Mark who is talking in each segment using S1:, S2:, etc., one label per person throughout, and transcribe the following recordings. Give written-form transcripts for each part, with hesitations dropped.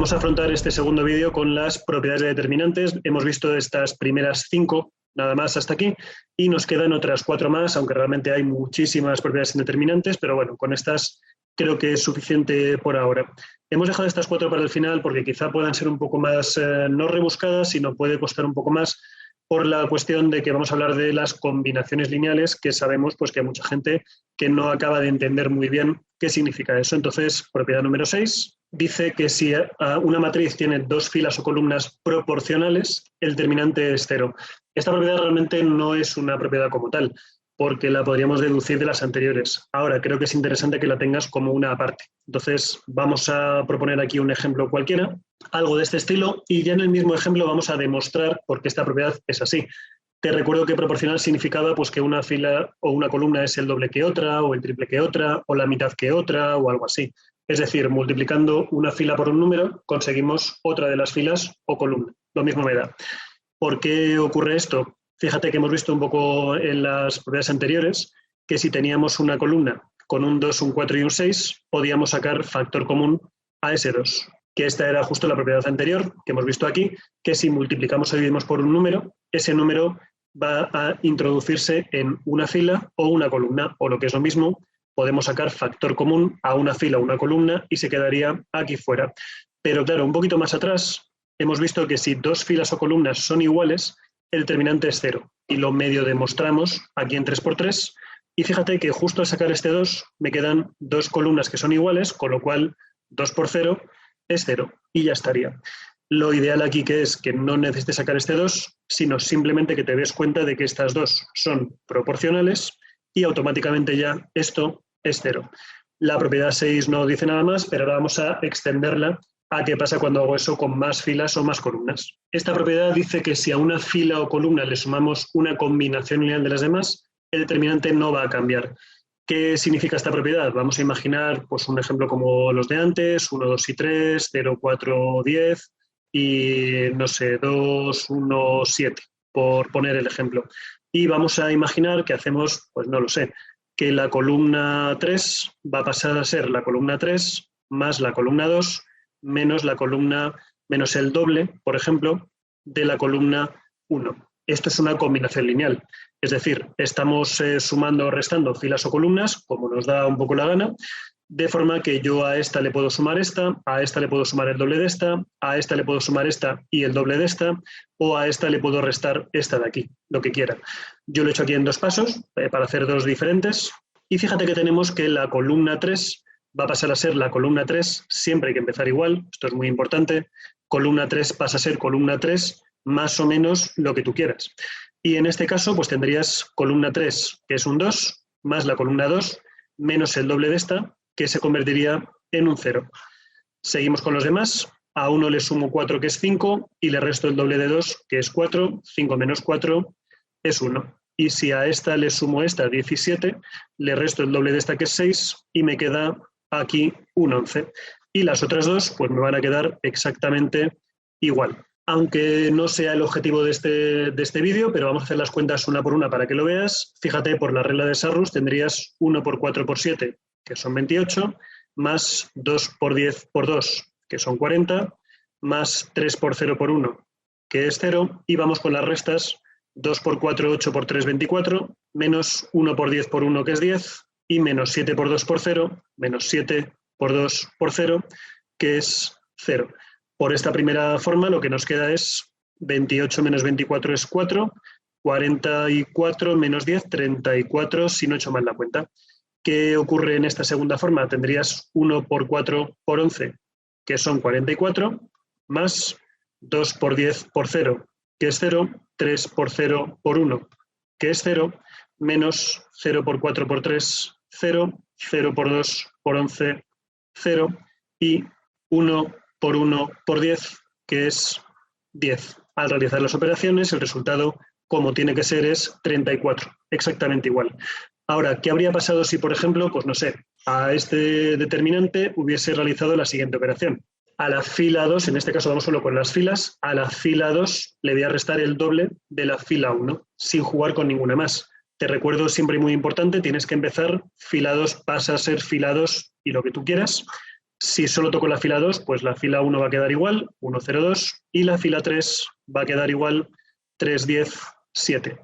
S1: Vamos a afrontar este segundo vídeo con las propiedades de determinantes. Hemos visto estas primeras 5, nada más hasta aquí, y nos quedan otras 4 más, aunque realmente hay muchísimas propiedades indeterminantes, pero bueno, con estas creo que es suficiente por ahora. Hemos dejado estas 4 para el final porque quizá puedan ser un poco más, no rebuscadas, sino puede costar un poco más por la cuestión de que vamos a hablar de las combinaciones lineales, que sabemos pues, que hay mucha gente que no acaba de entender muy bien qué significa eso. Entonces, propiedad número 6 dice que si una matriz tiene 2 filas o columnas proporcionales, el determinante es 0. Esta propiedad realmente no es una propiedad como tal, porque la podríamos deducir de las anteriores. Ahora, creo que es interesante que la tengas como una aparte. Entonces, vamos a proponer aquí un ejemplo cualquiera, algo de este estilo, y ya en el mismo ejemplo vamos a demostrar por qué esta propiedad es así. Te recuerdo que proporcional significaba pues, que una fila o una columna es el doble que otra, o el triple que otra, o la mitad que otra, o algo así. Es decir, multiplicando una fila por un número, conseguimos otra de las filas o columna. Lo mismo me da. ¿Por qué ocurre esto? Fíjate que hemos visto un poco en las propiedades anteriores que si teníamos una columna con un 2, un 4 y un 6, podíamos sacar factor común a ese 2. Que esta era justo la propiedad anterior que hemos visto aquí, que si multiplicamos o dividimos por un número, ese número va a introducirse en una fila o una columna, o lo que es lo mismo, podemos sacar factor común a una fila o una columna y se quedaría aquí fuera. Pero claro, un poquito más atrás hemos visto que si 2 filas o columnas son iguales, el determinante es 0. Y lo medio demostramos aquí en 3×3. Y fíjate que justo al sacar este 2 me quedan 2 columnas que son iguales, con lo cual 2 por 0 es 0. Y ya estaría. Lo ideal aquí que es que no necesites sacar este 2, sino simplemente que te des cuenta de que estas 2 son proporcionales y automáticamente ya esto es 0. La propiedad 6 no dice nada más, pero ahora vamos a extenderla a qué pasa cuando hago eso con más filas o más columnas. Esta propiedad dice que si a una fila o columna le sumamos una combinación lineal de las demás, el determinante no va a cambiar. ¿Qué significa esta propiedad? Vamos a imaginar pues, un ejemplo como los de antes, 1, 2 y 3, 0, 4, 10 y, no sé, 2, 1, 7, por poner el ejemplo. Y vamos a imaginar que hacemos, pues no lo sé, que la columna 3 va a pasar a ser la columna 3 más la columna 2 menos la columna, menos el doble, por ejemplo, de la columna 1. Esto es una combinación lineal. Es decir, estamos sumando o restando filas o columnas, como nos da un poco la gana, de forma que yo a esta le puedo sumar esta, a esta le puedo sumar el doble de esta, a esta le puedo sumar esta y el doble de esta, o a esta le puedo restar esta de aquí, lo que quiera. Yo lo he hecho aquí en 2 pasos, para hacer 2 diferentes, y fíjate que tenemos que la columna 3 va a pasar a ser la columna 3, siempre hay que empezar igual, esto es muy importante, columna 3 pasa a ser columna 3 más o menos lo que tú quieras. Y en este caso pues tendrías columna 3, que es un 2, más la columna 2, menos el doble de esta, que se convertiría en un 0. Seguimos con los demás, a uno le sumo 4, que es 5, y le resto el doble de 2, que es 4, 5 menos 4 es 1. Y si a esta le sumo esta, 17, le resto el doble de esta, que es 6, y me queda aquí un 11. Y las otras 2 pues me van a quedar exactamente igual. Aunque no sea el objetivo de este vídeo, pero vamos a hacer las cuentas una por una para que lo veas. Fíjate, por la regla de Sarrus tendrías 1 por 4 por 7, que son 28, más 2 por 10 por 2, que son 40, más 3 por 0 por 1, que es 0, y vamos con las restas, 2 por 4, 8 por 3, 24, menos 1 por 10 por 1, que es 10, y menos 7 por 2 por 0, menos 7 por 2 por 0, que es 0. Por esta primera forma lo que nos queda es 28 menos 24 es 4, 44 menos 10, 34, si no he hecho mal la cuenta. ¿Qué ocurre en esta segunda forma? Tendrías 1 por 4 por 11, que son 44, más 2 por 10 por 0, que es 0, 3 por 0 por 1, que es 0, menos 0 por 4 por 3, 0, 0 por 2 por 11, 0, y 1 por 1 por 10, que es 10. Al realizar las operaciones, el resultado, como tiene que ser, es 34, exactamente igual. Ahora, ¿qué habría pasado si, por ejemplo, pues no sé, a este determinante hubiese realizado la siguiente operación? A la fila 2, en este caso vamos solo con las filas, a la fila 2 le voy a restar el doble de la fila 1, sin jugar con ninguna más. Te recuerdo siempre muy importante, tienes que empezar, fila 2 pasa a ser fila 2 y lo que tú quieras, Si solo toco la fila 2, pues la fila 1 va a quedar igual, 1, 0, 2, y la fila 3 va a quedar igual, 3, 10, 7.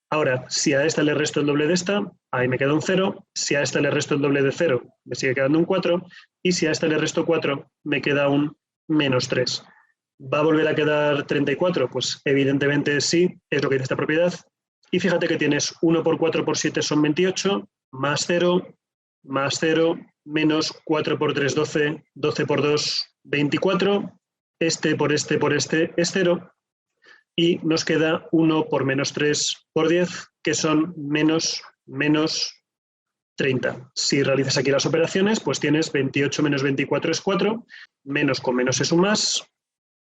S1: Ahora, si a esta le resto el doble de esta, ahí me queda un 0. Si a esta le resto el doble de 0, me sigue quedando un 4. Y si a esta le resto 4, me queda un menos 3. ¿Va a volver a quedar 34? Pues evidentemente sí, es lo que dice esta propiedad. Y fíjate que tienes 1 por 4 por 7 son 28, más 0, menos 4 por 3, 12, 12 por 2, 24, este por este por este es 0, y nos queda 1 por menos 3 por 10, que son menos 30. Si realizas aquí las operaciones, pues tienes 28 menos 24 es 4, menos con menos es un más,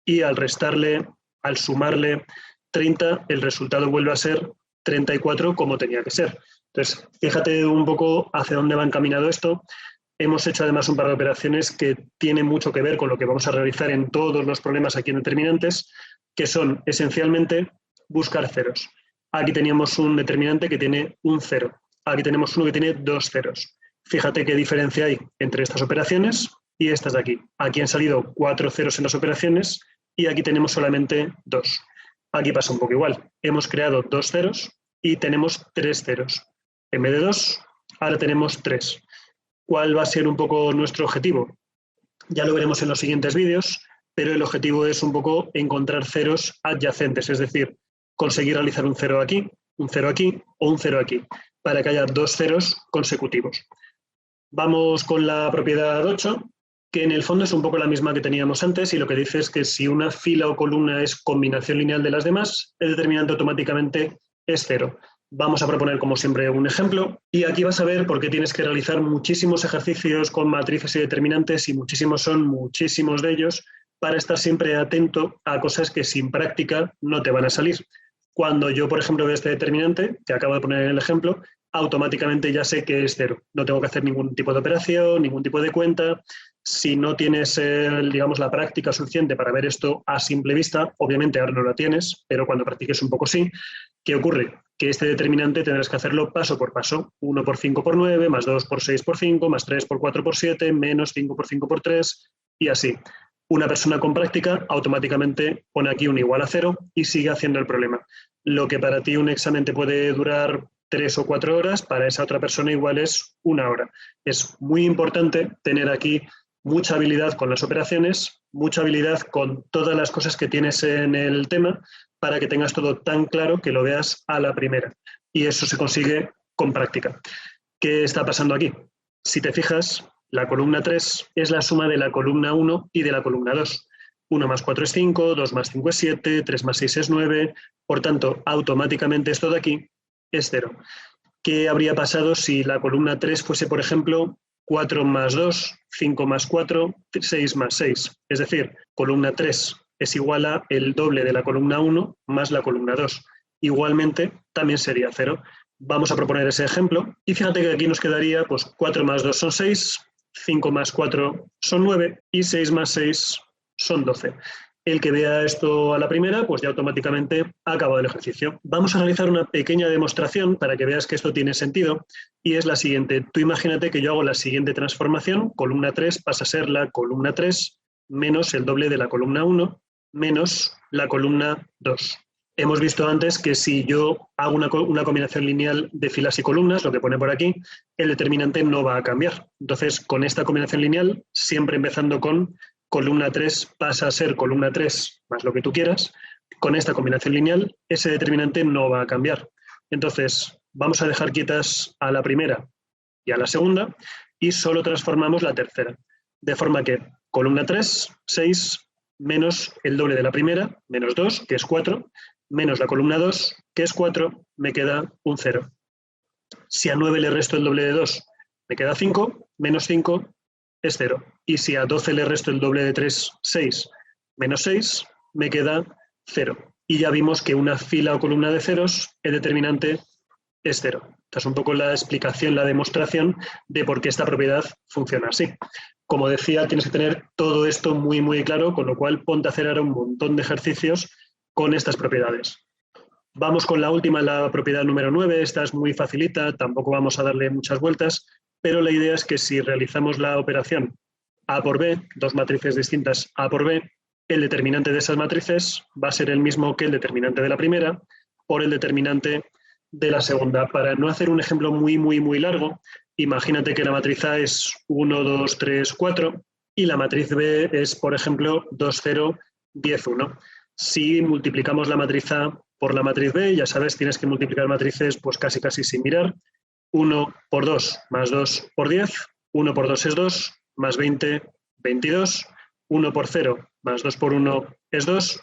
S1: y al restarle, al sumarle 30, el resultado vuelve a ser 34 como tenía que ser. Entonces, fíjate un poco hacia dónde va encaminado esto. Hemos hecho además un par de operaciones que tienen mucho que ver con lo que vamos a realizar en todos los problemas aquí en determinantes, que son esencialmente buscar ceros. Aquí teníamos un determinante que tiene un 0. Aquí tenemos uno que tiene 2 ceros. Fíjate qué diferencia hay entre estas operaciones y estas de aquí. Aquí han salido 4 ceros en las operaciones y aquí tenemos solamente 2. Aquí pasa un poco igual. Hemos creado 2 ceros y tenemos 3 ceros. En vez de 2, ahora tenemos 3. ¿Cuál va a ser un poco nuestro objetivo? Ya lo veremos en los siguientes vídeos, pero el objetivo es un poco encontrar ceros adyacentes, es decir, conseguir realizar un 0 aquí o un 0 aquí, para que haya 2 ceros consecutivos. Vamos con la propiedad 8, que en el fondo es un poco la misma que teníamos antes, y lo que dice es que si una fila o columna es combinación lineal de las demás, el determinante automáticamente es 0. Vamos a proponer, como siempre, un ejemplo, y aquí vas a ver por qué tienes que realizar muchísimos ejercicios con matrices y determinantes, y muchísimos de ellos, para estar siempre atento a cosas que sin práctica no te van a salir. Cuando yo, por ejemplo, veo este determinante, que acabo de poner en el ejemplo, automáticamente ya sé que es 0. No tengo que hacer ningún tipo de operación, ningún tipo de cuenta. Si no tienes, digamos, la práctica suficiente para ver esto a simple vista, obviamente ahora no la tienes, pero cuando practiques un poco sí. ¿Qué ocurre? Que este determinante tendrás que hacerlo paso por paso. 1 por 5 por 9, más 2 por 6 por 5, más 3 por 4 por 7, menos 5 por 5 por 3, y así. Una persona con práctica automáticamente pone aquí un igual a 0 y sigue haciendo el problema. Lo que para ti un examen te puede durar 3 o 4 horas, para esa otra persona igual es 1 hora. Es muy importante tener aquí mucha habilidad con las operaciones, mucha habilidad con todas las cosas que tienes en el tema, para que tengas todo tan claro que lo veas a la primera. Y eso se consigue con práctica. ¿Qué está pasando aquí? Si te fijas, la columna 3 es la suma de la columna 1 y de la columna 2. 1 más 4 es 5, 2 más 5 es 7, 3 más 6 es 9. Por tanto, automáticamente esto de aquí es 0. ¿Qué habría pasado si la columna 3 fuese, por ejemplo, 4 más 2, 5 más 4, 6 más 6? Es decir, columna 3 es igual a el doble de la columna 1 más la columna 2. Igualmente, también sería 0. Vamos a proponer ese ejemplo. Y fíjate que aquí nos quedaría, pues 4 más 2 son 6, 5 más 4 son 9 y 6 más 6 son 12. El que vea esto a la primera, pues ya automáticamente ha acabado el ejercicio. Vamos a realizar una pequeña demostración para que veas que esto tiene sentido, y es la siguiente. Tú imagínate que yo hago la siguiente transformación. Columna 3 pasa a ser la columna 3 menos el doble de la columna 1 menos la columna 2. Hemos visto antes que si yo hago una combinación lineal de filas y columnas, lo que pone por aquí, el determinante no va a cambiar. Entonces, con esta combinación lineal, siempre empezando con columna 3 pasa a ser columna 3 más lo que tú quieras, con esta combinación lineal, ese determinante no va a cambiar. Entonces, vamos a dejar quietas a la primera y a la segunda, y solo transformamos la tercera. De forma que columna 3, 6, menos el doble de la primera, menos 2, que es 4, menos la columna 2, que es 4, me queda un 0. Si a 9 le resto el doble de 2, me queda 5, menos 5 es 0. Y si a 12 le resto el doble de 3, 6, menos 6, me queda 0. Y ya vimos que una fila o columna de ceros, el determinante es 0. Esta es un poco la explicación, la demostración de por qué esta propiedad funciona así. Como decía, tienes que tener todo esto muy, muy claro, con lo cual ponte a hacer ahora un montón de ejercicios con estas propiedades. Vamos con la última, la propiedad número 9. Esta es muy facilita, tampoco vamos a darle muchas vueltas, pero la idea es que si realizamos la operación A por B, dos matrices distintas A por B, el determinante de esas matrices va a ser el mismo que el determinante de la primera por el determinante de la segunda. Para no hacer un ejemplo muy largo, imagínate que la matriz A es 1, 2, 3, 4 y la matriz B es, por ejemplo, 2, 0, 10, 1. Si multiplicamos la matriz A por la matriz B, ya sabes, tienes que multiplicar matrices pues casi sin mirar. 1 por 2 más 2 por 10, 1 por 2 es 2, más 20, 22, 1 por 0 más 2 por 1 es 2,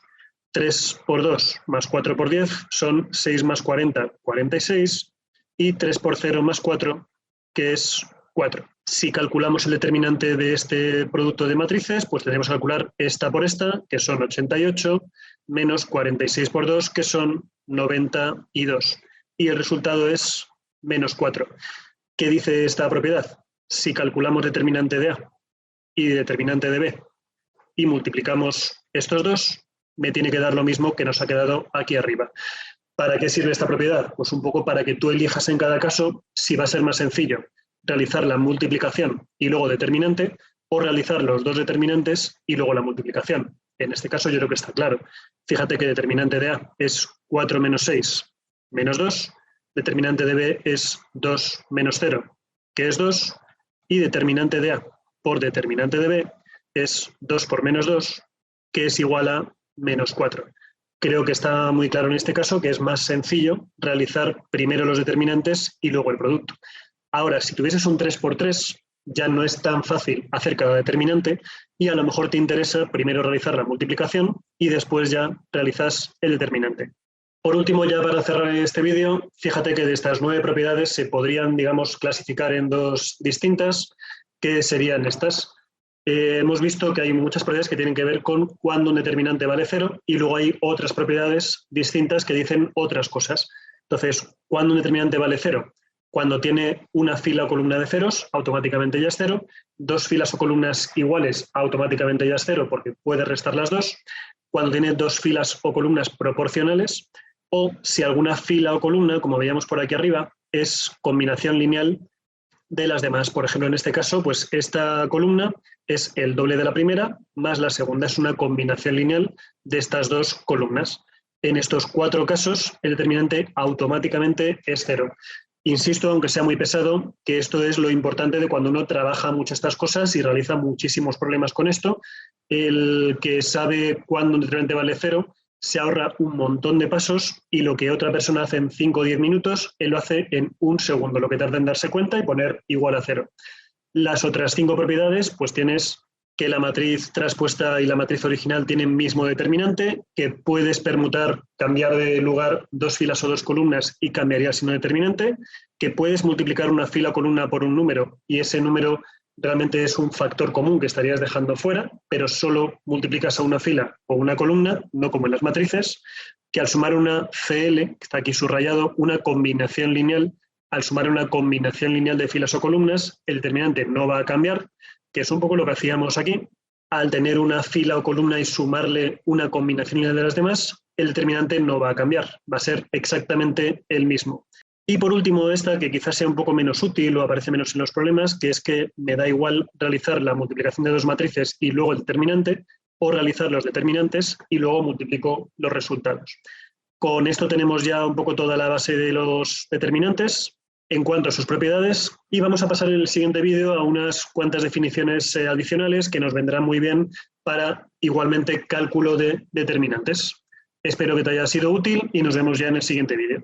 S1: 3 por 2 más 4 por 10 son 6 más 40, 46, y 3 por 0 más 4, que es 4. Si calculamos el determinante de este producto de matrices, pues tendremos que calcular esta por esta, que son 88, menos 46 por 2, que son 92. Y el resultado es menos 4. ¿Qué dice esta propiedad? Si calculamos determinante de A y determinante de B y multiplicamos estos dos, me tiene que dar lo mismo que nos ha quedado aquí arriba. ¿Para qué sirve esta propiedad? Pues un poco para que tú elijas en cada caso si va a ser más sencillo realizar la multiplicación y luego determinante o realizar los dos determinantes y luego la multiplicación. En este caso yo creo que está claro. Fíjate que determinante de A es 4 menos 6 menos 2, determinante de B es 2 menos 0, que es 2, y determinante de A por determinante de B es 2 por menos 2, que es igual a menos 4. Creo que está muy claro en este caso que es más sencillo realizar primero los determinantes y luego el producto. Ahora, si tuvieses un 3 por 3, ya no es tan fácil hacer cada determinante y a lo mejor te interesa primero realizar la multiplicación y después ya realizas el determinante. Por último, ya para cerrar este vídeo, fíjate que de estas 9 propiedades se podrían, digamos, clasificar en dos distintas, que serían estas. Hemos visto que hay muchas propiedades que tienen que ver con cuándo un determinante vale 0 y luego hay otras propiedades distintas que dicen otras cosas. Entonces, ¿cuándo un determinante vale 0? Cuando tiene una fila o columna de ceros, automáticamente ya es 0. Dos filas o columnas iguales, automáticamente ya es 0 porque puede restar las dos. Cuando tiene dos filas o columnas proporcionales, o si alguna fila o columna, como veíamos por aquí arriba, es combinación lineal de las demás. Por ejemplo, en este caso, pues esta columna es el doble de la primera, más la segunda es una combinación lineal de estas dos columnas. En estos 4 casos, el determinante automáticamente es 0. Insisto, aunque sea muy pesado, que esto es lo importante de cuando uno trabaja mucho estas cosas y realiza muchísimos problemas con esto. El que sabe cuándo un determinante vale 0 se ahorra un montón de pasos y lo que otra persona hace en 5 o 10 minutos, él lo hace en un segundo, lo que tarda en darse cuenta y poner igual a 0. Las otras 5 propiedades, pues tienes que la matriz traspuesta y la matriz original tienen mismo determinante, que puedes permutar, cambiar de lugar dos filas o dos columnas y cambiaría signo determinante, que puedes multiplicar una fila o columna por un número y ese número realmente es un factor común que estarías dejando fuera, pero solo multiplicas a una fila o una columna, no como en las matrices, que al sumar una CL, que está aquí subrayado, una combinación lineal, al sumar una combinación lineal de filas o columnas, el determinante no va a cambiar, que es un poco lo que hacíamos aquí. Al tener una fila o columna y sumarle una combinación lineal de las demás, el determinante no va a cambiar, va a ser exactamente el mismo. Y por último, esta que quizás sea un poco menos útil o aparece menos en los problemas, que es que me da igual realizar la multiplicación de dos matrices y luego el determinante, o realizar los determinantes y luego multiplico los resultados. Con esto tenemos ya un poco toda la base de los determinantes en cuanto a sus propiedades y vamos a pasar en el siguiente vídeo a unas cuantas definiciones adicionales que nos vendrán muy bien para igualmente cálculo de determinantes. Espero que te haya sido útil y nos vemos ya en el siguiente vídeo.